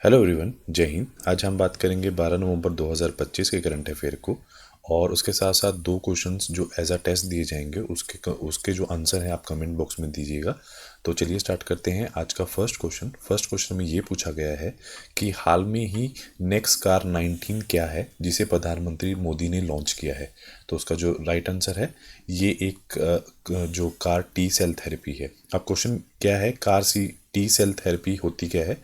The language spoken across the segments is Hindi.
हेलो एवरीवन, जय हिंद। आज हम बात करेंगे 12 नवंबर 2025 के करंट अफेयर को और उसके साथ साथ दो क्वेश्चंस जो एज अ टेस्ट दिए जाएंगे उसके जो आंसर हैं आप कमेंट बॉक्स में दीजिएगा। तो चलिए स्टार्ट करते हैं। आज का फर्स्ट क्वेश्चन में ये पूछा गया है कि हाल में ही नेक्स्ट कार 19 क्या है जिसे प्रधानमंत्री मोदी ने लॉन्च किया है। तो उसका जो राइट आंसर है ये एक जो कार टी सेल थेरेपी है। अब क्वेश्चन क्या है, CAR C T cell therapy होती क्या है।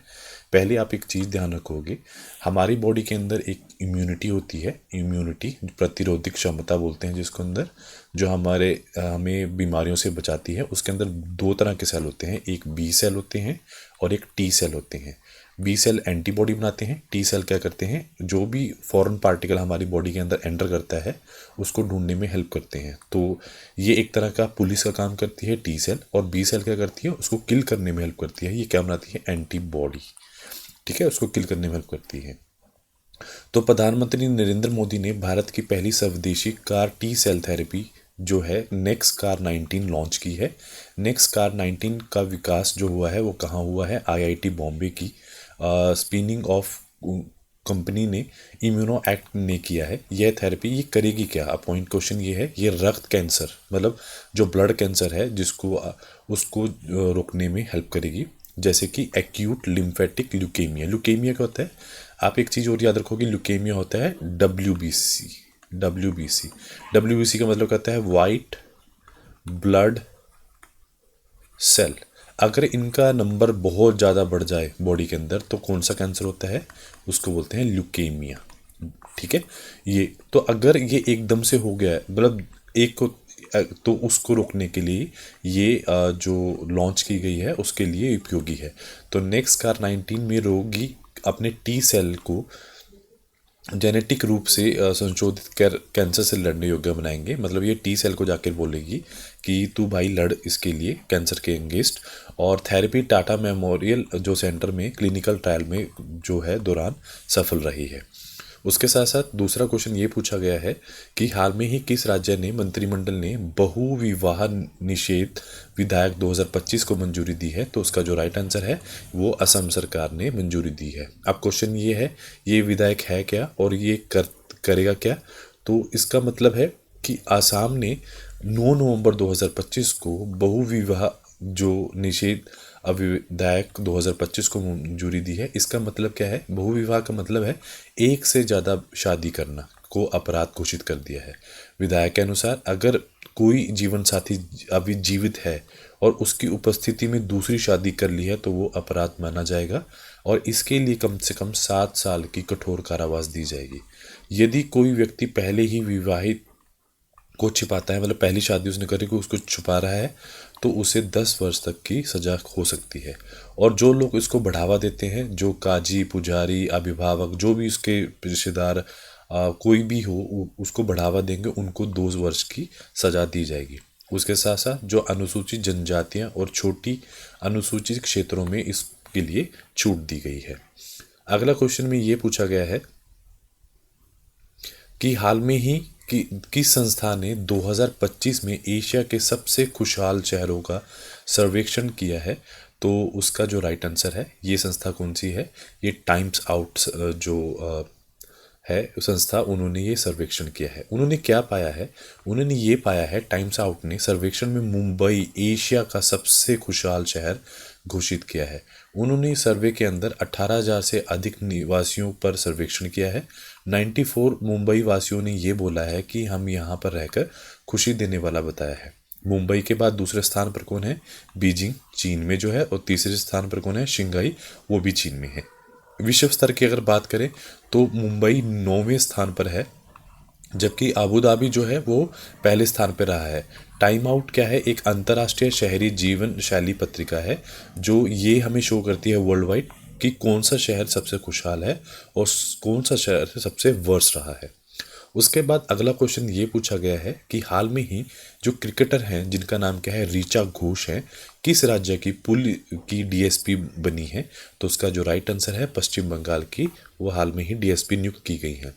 पहले आप एक चीज़ ध्यान रखोगे, हमारी बॉडी के अंदर एक इम्यूनिटी होती है। इम्यूनिटी प्रतिरोधक क्षमता बोलते हैं जिसको अंदर, जो हमें बीमारियों से बचाती है। उसके अंदर दो तरह के सेल होते हैं, एक बी सेल होते हैं और एक टी सेल होते हैं। बी सेल एंटीबॉडी बनाते हैं, टी सेल क्या करते हैं, जो भी फॉरेन पार्टिकल हमारी बॉडी के अंदर एंटर करता है उसको ढूंढने में हेल्प करते हैं। तो ये एक तरह का पुलिस का काम करती है टी सेल, और बी सेल क्या करती है, उसको किल करने में हेल्प करती है। ये क्या बनाती है, एंटीबॉडी। ठीक है, उसको किल करने में हेल्प करती है। तो प्रधानमंत्री नरेंद्र मोदी ने भारत की पहली स्वदेशी कार टी सेल थेरेपी जो है नेक्स्ट कार 19 लॉन्च की है। नेक्स्ट कार 19 का विकास जो हुआ है वो कहाँ हुआ है, आईआईटी बॉम्बे की स्पिनिंग ऑफ कंपनी ने इम्यूनो एक्ट ने किया है। यह थेरेपी ये करेगी क्या। अब पॉइंट क्वेश्चन ये है, ये रक्त कैंसर मतलब जो ब्लड कैंसर है जिसको उसको रोकने में हेल्प करेगी। जैसे कि एक्यूट लिम्फेटिक ल्यूकेमिया। ल्यूकेमिया क्या होता है, आप एक चीज़ और याद रखोगे, ल्यूकेमिया होता है डब्ल्यूबीसी। डब्ल्यूबीसी डब्ल्यूबीसी का मतलब कहता है वाइट ब्लड सेल। अगर इनका नंबर बहुत ज़्यादा बढ़ जाए बॉडी के अंदर तो कौन सा कैंसर होता है, उसको बोलते हैं ल्यूकेमिया। ठीक है, ये तो अगर ये एकदम से हो गया है मतलब एक को, तो उसको रोकने के लिए ये जो लॉन्च की गई है उसके लिए उपयोगी है। तो नेक्स्ट कार 19 में रोगी अपने टी सेल को जेनेटिक रूप से संशोधित कर कैंसर से लड़ने योग्य बनाएंगे। मतलब ये टी सेल को जाकर बोलेगी कि तू भाई लड़ इसके लिए कैंसर के अगेंस्ट। और थेरेपी टाटा मेमोरियल जो सेंटर में क्लिनिकल ट्रायल में जो है दौरान सफल रही है। उसके साथ साथ दूसरा क्वेश्चन ये पूछा गया है कि हाल में ही किस राज्य ने मंत्रिमंडल ने बहु विवाह निषेध विधेयक 2025 को मंजूरी दी है। तो उसका जो राइट आंसर है वो असम सरकार ने मंजूरी दी है। अब क्वेश्चन ये है, ये विधेयक है क्या और ये करेगा क्या। तो इसका मतलब है कि आसाम ने 9 नवंबर 2025 को बहु विवाह जो निषेध विधेयक 2025 को मंजूरी दी है। इसका मतलब क्या है, बहु विवाह का मतलब है एक से ज़्यादा शादी करना को अपराध घोषित कर दिया है। विधायक के अनुसार अगर कोई जीवन साथी अभी जीवित है और उसकी उपस्थिति में दूसरी शादी कर ली है तो वो अपराध माना जाएगा और इसके लिए कम से कम 7 साल की कठोर कारावास दी जाएगी। यदि कोई व्यक्ति पहले ही विवाहित को छिपाता है, मतलब पहली शादी उसने करी को उसको छुपा रहा है, तो उसे 10 वर्ष तक की सजा हो सकती है। और जो लोग इसको बढ़ावा देते हैं, जो काजी पुजारी अभिभावक जो भी उसके रिश्तेदार कोई भी हो उसको बढ़ावा देंगे, उनको 2 वर्ष की सजा दी जाएगी। उसके साथ साथ जो अनुसूचित जनजातियां और छोटी अनुसूचित क्षेत्रों में इसके लिए छूट दी गई है। अगला क्वेश्चन में ये पूछा गया है कि हाल में ही किस संस्था ने 2025 में एशिया के सबसे खुशहाल शहरों का सर्वेक्षण किया है। तो उसका जो राइट आंसर है, ये संस्था कौन सी है, ये टाइम्स आउट जो है संस्था, उन्होंने ये सर्वेक्षण किया है। उन्होंने क्या पाया है, उन्होंने ये पाया है, टाइम्स आउट ने सर्वेक्षण में मुंबई एशिया का सबसे खुशहाल शहर घोषित किया है। उन्होंने सर्वे के अंदर 18,000 से अधिक निवासियों पर सर्वेक्षण किया है। 94 मुंबई वासियों ने ये बोला है कि हम यहाँ पर रहकर खुशी देने वाला बताया है। मुंबई के बाद दूसरे स्थान पर कौन है, बीजिंग चीन में जो है, और तीसरे स्थान पर कौन है, शंघाई, वो भी चीन में है। विश्व स्तर की अगर बात करें तो मुंबई 9वें स्थान पर है, जबकि अबू धाबी जो है वो पहले स्थान पर रहा है। टाइम आउट क्या है, एक अंतर्राष्ट्रीय शहरी जीवन शैली पत्रिका है जो ये हमें शो करती है वर्ल्ड वाइड कि कौन सा शहर सबसे खुशहाल है और कौन सा शहर सबसे वर्स्ट रहा है। उसके बाद अगला क्वेश्चन ये पूछा गया है कि हाल में ही जो क्रिकेटर हैं जिनका नाम क्या है, ऋचा घोष है, किस राज्य की पुल की डीएसपी बनी है? तो उसका जो राइट आंसर है पश्चिम बंगाल की, वो हाल में ही डीएसपी नियुक्त की गई है।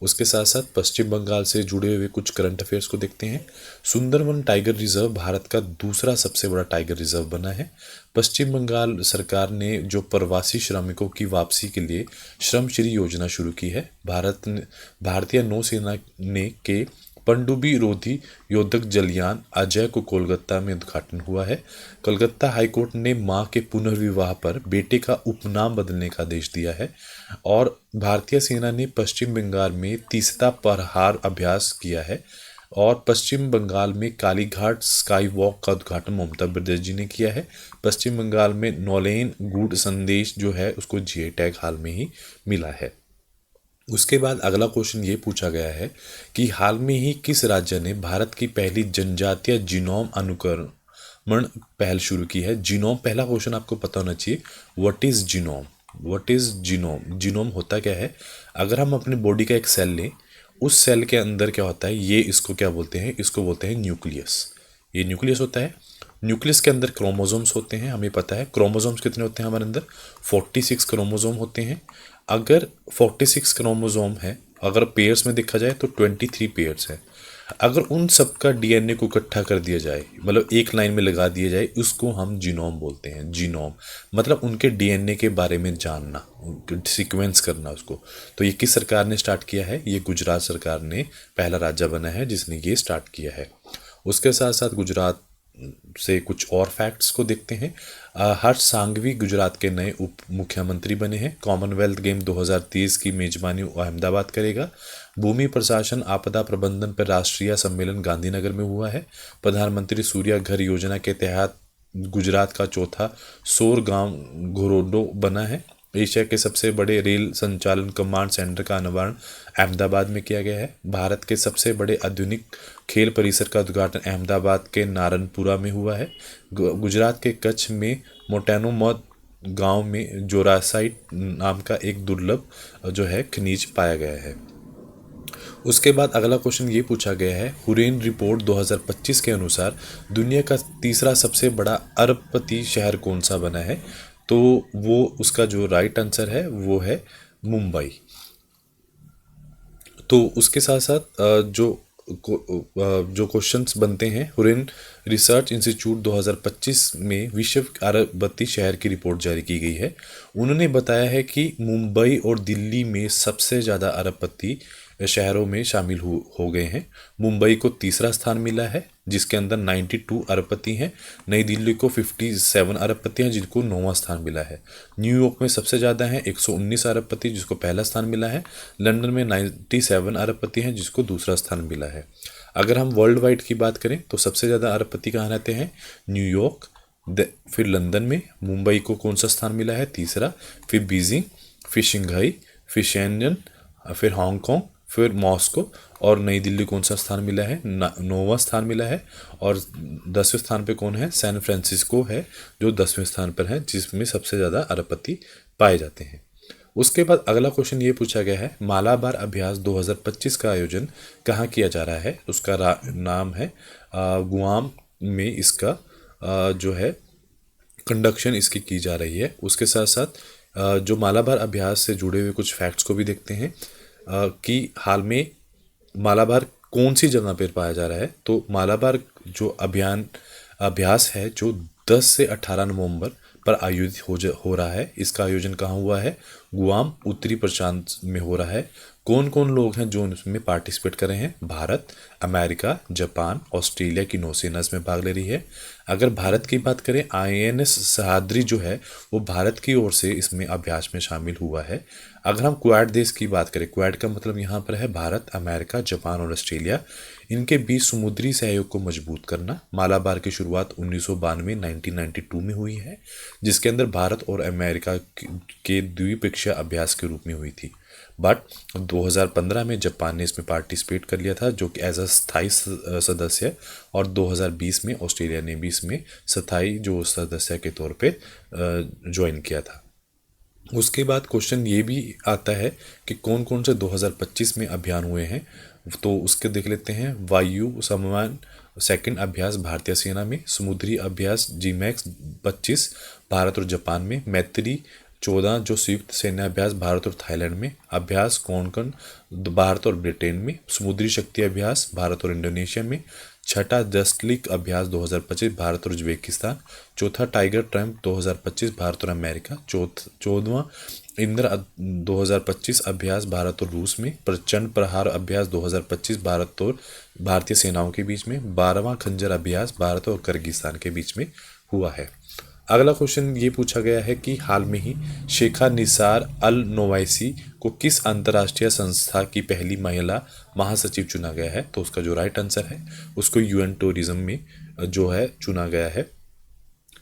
उसके साथ साथ पश्चिम बंगाल से जुड़े हुए कुछ करंट अफेयर्स को देखते हैं। सुंदरवन टाइगर रिजर्व भारत का दूसरा सबसे बड़ा टाइगर रिजर्व बना है। पश्चिम बंगाल सरकार ने जो प्रवासी श्रमिकों की वापसी के लिए श्रमश्री योजना शुरू की है। भारतीय नौसेना ने के पनडुब्बी रोधी योद्धक जलयान अजय को कोलकाता में उद्घाटन हुआ है। कोलकाता हाईकोर्ट ने मां के पुनर्विवाह पर बेटे का उपनाम बदलने का आदेश दिया है। और भारतीय सेना ने पश्चिम बंगाल में तीस्ता प्रहार अभ्यास किया है। और पश्चिम बंगाल में कालीघाट स्काई वॉक का उद्घाटन ममता बनर्जी जी ने किया है। पश्चिम बंगाल में नौलेन गुड संदेश जो है उसको जीआई टैग हाल में ही मिला है। उसके बाद अगला क्वेश्चन ये पूछा गया है कि हाल में ही किस राज्य ने भारत की पहली जनजातीय जीनोम अनुक्रमण पहल शुरू की है? जीनोम, पहला क्वेश्चन आपको पता होना चाहिए, what is genome? What is genome? Genome होता क्या है? अगर हम अपने बॉडी का एक सेल लें, उस सेल के अंदर क्या होता है, ये इसको क्या बोलते हैं? इसको बोलते हैं न्यूक्लियस। ये न्यूक्लियस होता है। न्यूक्लियस के अंदर क्रोमोसोम्स होते हैं, हमें पता है। क्रोमोसोम्स कितने होते हैं हमारे अंदर? 46 क्रोमोसोम होते हैं। अगर 46 क्रोमोसोम है, अगर पेयर्स में देखा जाए तो 23 पेयर्स है। अगर उन सब का डीएनए को इकट्ठा कर दिया जाए, मतलब एक लाइन में लगा दिया जाए, उसको हम जीनोम बोलते हैं। जीनोम मतलब उनके डीएनए के बारे में जानना, सीक्वेंस करना उसको। तो ये किस सरकार ने स्टार्ट किया है? ये गुजरात सरकार ने पहला राज्य बना है जिसने ये स्टार्ट किया है। उसके साथ साथ गुजरात से कुछ और फैक्ट्स को देखते हैं। हर्ष सांघवी गुजरात के नए उप मुख्यमंत्री बने हैं। कॉमनवेल्थ गेम 2023 की मेजबानी अहमदाबाद करेगा। भूमि प्रशासन आपदा प्रबंधन पर राष्ट्रीय सम्मेलन गांधीनगर में हुआ है। प्रधानमंत्री सूर्य घर योजना के तहत गुजरात का चौथा सौर गांव घोरोडो बना है। एशिया के सबसे बड़े रेल संचालन कमांड सेंटर का अनावरण अहमदाबाद में किया गया है। भारत के सबसे बड़े आधुनिक खेल परिसर का उद्घाटन अहमदाबाद के नारनपुरा में हुआ है। गुजरात के कच्छ में मोटेनोमोद गांव में जोरासाइट नाम का एक दुर्लभ जो है खनिज पाया गया है। उसके बाद अगला क्वेश्चन ये पूछा गया है, हुरैन रिपोर्ट 2025 के अनुसार दुनिया का तीसरा सबसे बड़ा अरबपति शहर कौन सा बना है? तो वो उसका जो राइट आंसर है वो है मुंबई। तो उसके साथ साथ जो क्वेश्चंस बनते हैं, हुरैन रिसर्च इंस्टीट्यूट 2025 में विश्व अरबपति शहर की रिपोर्ट जारी की गई है। उन्होंने बताया है कि मुंबई और दिल्ली में सबसे ज़्यादा अरबपति शहरों में शामिल हो गए हैं। मुंबई को तीसरा स्थान मिला है जिसके अंदर 92 अरबपति हैं। नई दिल्ली को 57 अरबपति हैं जिनको 9वां स्थान मिला है। न्यूयॉर्क में सबसे ज़्यादा हैं 119 अरबपति जिसको पहला स्थान मिला है। लंदन में 97 अरबपति हैं जिसको दूसरा स्थान मिला है। अगर हम वर्ल्ड वाइड की बात करें तो सबसे ज़्यादा अरबपति कहाँ रहते हैं? न्यूयॉर्क, फिर लंदन में। मुंबई को कौन सा स्थान मिला है? तीसरा। फिर बीजिंग, फिर शंघाई, फिर शेंजन, फिर हांगकांग, फिर मॉस्को। और नई दिल्ली कौन सा स्थान मिला है? 9वां स्थान मिला है। और 10वें स्थान पे कौन है? सैन फ्रांसिस्को है जो 10वें स्थान पर है जिसमें सबसे ज़्यादा अरबपति पाए जाते हैं। उसके बाद अगला क्वेश्चन ये पूछा गया है, मालाबार अभ्यास 2025 का आयोजन कहाँ किया जा रहा है? उसका नाम है गुआम में इसका जो है कंडक्शन इसकी की जा रही है। उसके साथ साथ जो मालाबार अभ्यास से जुड़े हुए कुछ फैक्ट्स को भी देखते हैं कि हाल में मालाबार कौन सी जगह पर पाया जा रहा है। तो मालाबार जो अभ्यास है जो 10 से 18 नवंबर पर आयोजित हो रहा है। इसका आयोजन कहाँ हुआ है? गुआम, उत्तरी प्रशांत में हो रहा है। कौन कौन लोग हैं जो इसमें पार्टिसिपेट कर रहे हैं? भारत, अमेरिका, जापान, ऑस्ट्रेलिया की नौसेना इसमें भाग ले रही है। अगर भारत की बात करें, आईएनएस सह्याद्री जो है वो भारत की ओर से इसमें अभ्यास में शामिल हुआ है। अगर हम क्वाड देश की बात करें, क्वाड का मतलब यहाँ पर है भारत, अमेरिका, जापान और ऑस्ट्रेलिया, इनके बीच समुद्री सहयोग को मजबूत करना। मालाबार की शुरुआत 1992 में हुई है जिसके अंदर भारत और अमेरिका के द्विपक्षीय अभ्यास के रूप में हुई थी। बट 2015 में जापान ने इसमें पार्टिसिपेट कर लिया था जो कि एज अ स्थायी सदस्य, और 2020 में ऑस्ट्रेलिया ने भी इसमें स्थायी जो सदस्य के तौर पे ज्वाइन किया था। उसके बाद क्वेश्चन ये भी आता है कि कौन कौन से 2025 में अभियान हुए हैं। तो उसके देख लेते हैं। वायु समन्वय सेकंड अभ्यास भारतीय सेना में, समुद्री अभ्यास जीमैक्स 25 भारत और जापान में, मैत्री 14 जो संयुक्त सैन्य अभ्यास भारत और थाईलैंड में, अभ्यास कोंकण भारत और ब्रिटेन में, समुद्री शक्ति अभ्यास भारत और इंडोनेशिया में, छठा जस्टलिक अभ्यास 2025 भारत और उज्बेकिस्तान, चौथा टाइगर ट्रम्प 2025 भारत और अमेरिका, 14वां इंद्र 2025 अभ्यास भारत और रूस में, प्रचंड प्रहार अभ्यास 2025 भारत और भारतीय सेनाओं के बीच में, 12वां खंजर अभ्यास भारत और किर्गिस्तान के बीच में हुआ है। अगला क्वेश्चन ये पूछा गया है कि हाल में ही शेखा निसार अल नोवैसी को किस अंतर्राष्ट्रीय संस्था की पहली महिला महासचिव चुना गया है। तो उसका जो राइट आंसर है उसको यूएन टूरिज्म में जो है चुना गया है।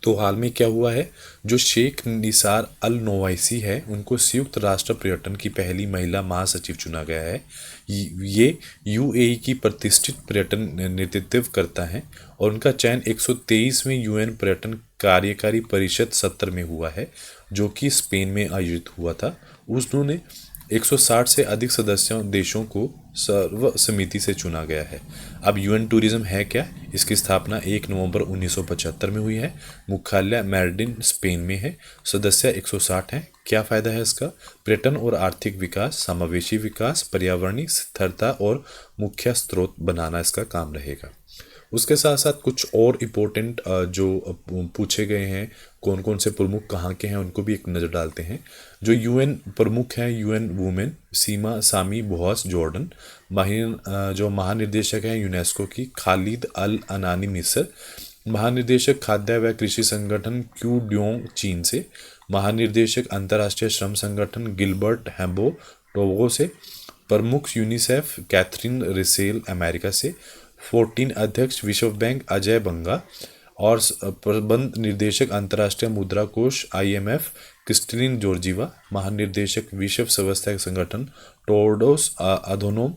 तो हाल में क्या हुआ है, जो शेख निसार अल नोवैसी है उनको संयुक्त राष्ट्र पर्यटन की पहली महिला महासचिव चुना गया है। ये यूएई की प्रतिष्ठित पर्यटन नेतृत्व करता है और उनका चयन 123वें यूएन पर्यटन कार्यकारी परिषद सत्र में हुआ है जो कि स्पेन में आयोजित हुआ था। उन्होंने 160 से अधिक सदस्यों देशों को सर्वसम्मति से चुना गया है। अब यूएन टूरिज्म है क्या, इसकी स्थापना 1 नवंबर 1975 में हुई है। मुख्यालय मैड्रिड स्पेन में है। सदस्य 160 हैं। क्या फ़ायदा है इसका, पर्यटन और आर्थिक विकास, समावेशी विकास, पर्यावरणीय स्थिरता और मुख्य स्रोत बनाना इसका काम रहेगा। उसके साथ साथ कुछ और इम्पोर्टेंट जो पूछे गए हैं, कौन कौन से प्रमुख कहाँ के हैं उनको भी एक नज़र डालते हैं। जो यूएन प्रमुख हैं, यूएन वुमेन सीमा सामी बोहस जॉर्डन, जो महानिदेशक हैं यूनेस्को की खालिद अल अनानी मिस्र, महानिदेशक खाद्य व कृषि संगठन क्यू ड्योंग चीन से, महानिदेशक अंतर्राष्ट्रीय श्रम संगठन गिलबर्ट हैम्बो टोगो से, प्रमुख यूनिसेफ कैथरीन रिसेल अमेरिका से, 14 अध्यक्ष विश्व बैंक अजय बंगा और प्रबंध निर्देशक अंतर्राष्ट्रीय मुद्रा कोष IMF क्रिस्टलिन जॉर्जीवा, महानिर्देशक विश्व स्वास्थ्य संगठन टोडोस अधोनोम।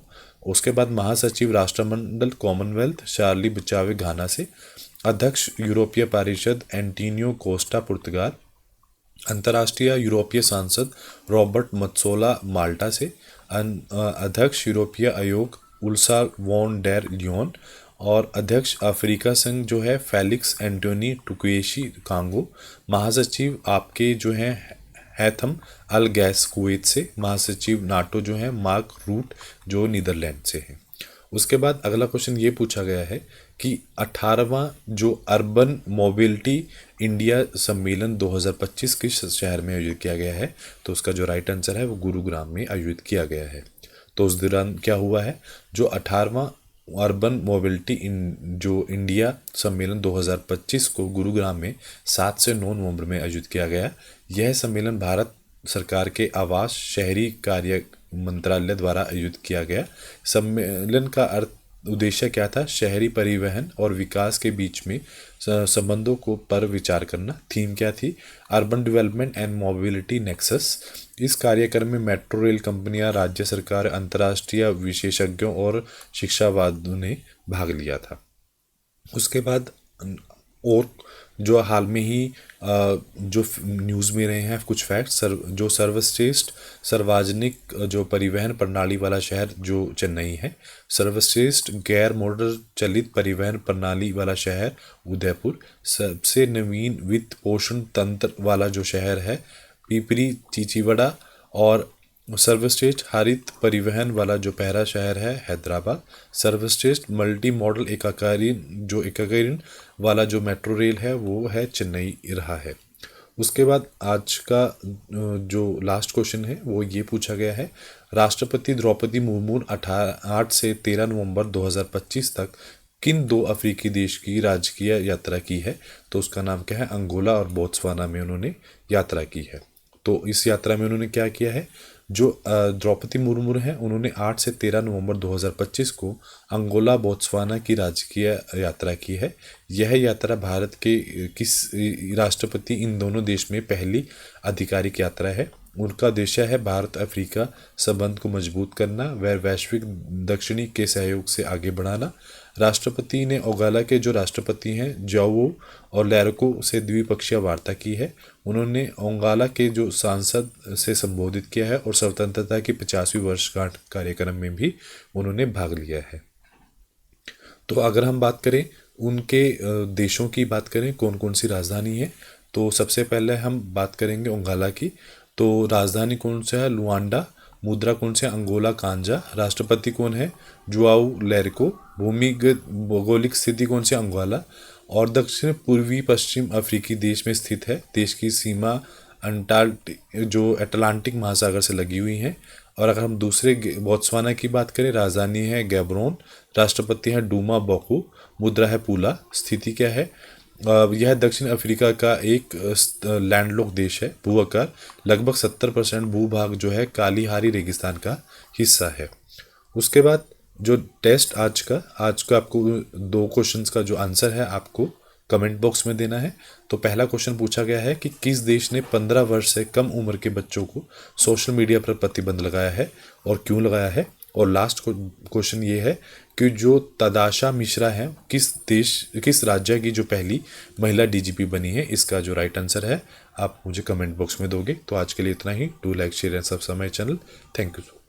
उसके बाद महासचिव राष्ट्रमंडल कॉमनवेल्थ शार्ली बचावे घाना से, अध्यक्ष यूरोपीय परिषद एंटोनियो कोस्टा पुर्तगाल, अंतर्राष्ट्रीय यूरोपीय सांसद रॉबर्ट मत्सोला माल्टा से, अध्यक्ष यूरोपीय आयोग उर्सुला वॉन डेर लियोन और अध्यक्ष अफ्रीका संघ जो है फेलिक्स एंटोनी टुक्वेशी कांगो, महासचिव आपके जो हैं हैथम अल गैस कुवैत से, महासचिव नाटो जो है मार्क रूट जो नीदरलैंड से हैं। उसके बाद अगला क्वेश्चन ये पूछा गया है कि 18वां जो अर्बन मोबिलिटी इंडिया सम्मेलन 2025 किस शहर में आयोजित किया गया है। तो उसका जो राइट आंसर है वो गुरुग्राम में आयोजित किया गया है। तो उस दौरान क्या हुआ है, जो 18वां अर्बन मोबिलिटी जो इंडिया सम्मेलन 2025 को गुरुग्राम में 7 से 9 नवंबर में आयोजित किया गया। यह सम्मेलन भारत सरकार के आवास शहरी कार्य मंत्रालय द्वारा आयोजित किया गया। सम्मेलन का उद्देश्य क्या था, शहरी परिवहन और विकास के बीच में संबंधों को पर विचार करना। थीम क्या थी, urban development and mobility nexus. इस कार्यक्रम में मेट्रो रेल कंपनियां, राज्य सरकार, अंतर्राष्ट्रीय विशेषज्ञों और शिक्षाविदों ने भाग लिया था। उसके बाद और जो हाल में ही जो न्यूज़ में रहे हैं कुछ फैक्ट्स, जो सर्वश्रेष्ठ सार्वजनिक जो परिवहन प्रणाली वाला शहर जो चेन्नई है, सर्वश्रेष्ठ गैर मोटर चलित परिवहन प्रणाली वाला शहर उदयपुर, सबसे नवीन वित्त पोषण तंत्र वाला जो शहर है पिपरी चिचीवड़ा, और सर्वश्रेष्ठ हरित परिवहन वाला जो पहला शहर है हैदराबाद, सर्वश्रेष्ठ मल्टी मॉडल एकीकरण वाला जो मेट्रो रेल है वो है चेन्नई रहा है। उसके बाद आज का जो लास्ट क्वेश्चन है वो ये पूछा गया है, राष्ट्रपति द्रौपदी मुर्मू 8 से 13 नवंबर 2025 तक किन 2 अफ्रीकी देश की राजकीय यात्रा की है। तो उसका नाम क्या है, अंगोला और बोत्सवाना में उन्होंने यात्रा की है। तो इस यात्रा में उन्होंने क्या किया है, जो द्रौपदी मुर्मू हैं उन्होंने 8 से 13 नवंबर 2025 को अंगोला बोत्सवाना की राजकीय यात्रा की है। यह यात्रा भारत के किस राष्ट्रपति इन दोनों देश में पहली आधिकारिक यात्रा है। उनका उद्देश्य है भारत अफ्रीका संबंध को मजबूत करना व वैश्विक दक्षिणी के सहयोग से आगे बढ़ाना। राष्ट्रपति ने अंगोला के जो राष्ट्रपति हैं जोओ और लौरेंको से द्विपक्षीय वार्ता की है। उन्होंने अंगोला के जो सांसद से संबोधित किया है और स्वतंत्रता की 50वीं वर्षगांठ कार्यक्रम में भी उन्होंने भाग लिया है। तो अगर हम बात करें उनके देशों की बात करें कौन कौन सी राजधानी है, तो सबसे पहले हम बात करेंगे ओंगाला की। तो राजधानी कौन सा है? लुआंडा। मुद्रा कौन से? अंगोला कांजा। राष्ट्रपति कौन है? जुआऊ लेरको। भूमिगत भौगोलिक स्थिति कौन सी? अंगोला। और दक्षिण पूर्वी पश्चिम अफ्रीकी देश में स्थित है। देश की सीमा अंटार्कटिक जो अटलांटिक महासागर से लगी हुई है। और अगर हम दूसरे बोत्सवाना की बात करें, राजधानी है गैब्रोन। राष्ट्रपति है डूमा बोकू। मुद्रा है पूला। स्थिति क्या है? यह दक्षिण अफ्रीका का एक लैंडलॉक देश है। भू आकार लगभग 70% भूभाग जो है कालीहारी रेगिस्तान का हिस्सा है। उसके बाद जो टेस्ट आज का आपको 2 क्वेश्चंस का जो आंसर है आपको कमेंट बॉक्स में देना है। तो पहला क्वेश्चन पूछा गया है कि किस देश ने 15 वर्ष से कम उम्र के बच्चों को सोशल मीडिया पर प्रतिबंध लगाया है और क्यों लगाया है। और लास्ट क्वेश्चन ये है कि जो तदाशा मिश्रा है किस राज्य की जो पहली महिला डीजीपी बनी है। इसका जो राइट आंसर है आप मुझे कमेंट बॉक्स में दोगे। तो आज के लिए इतना ही। Do like share and subscribe my channel. Thank you.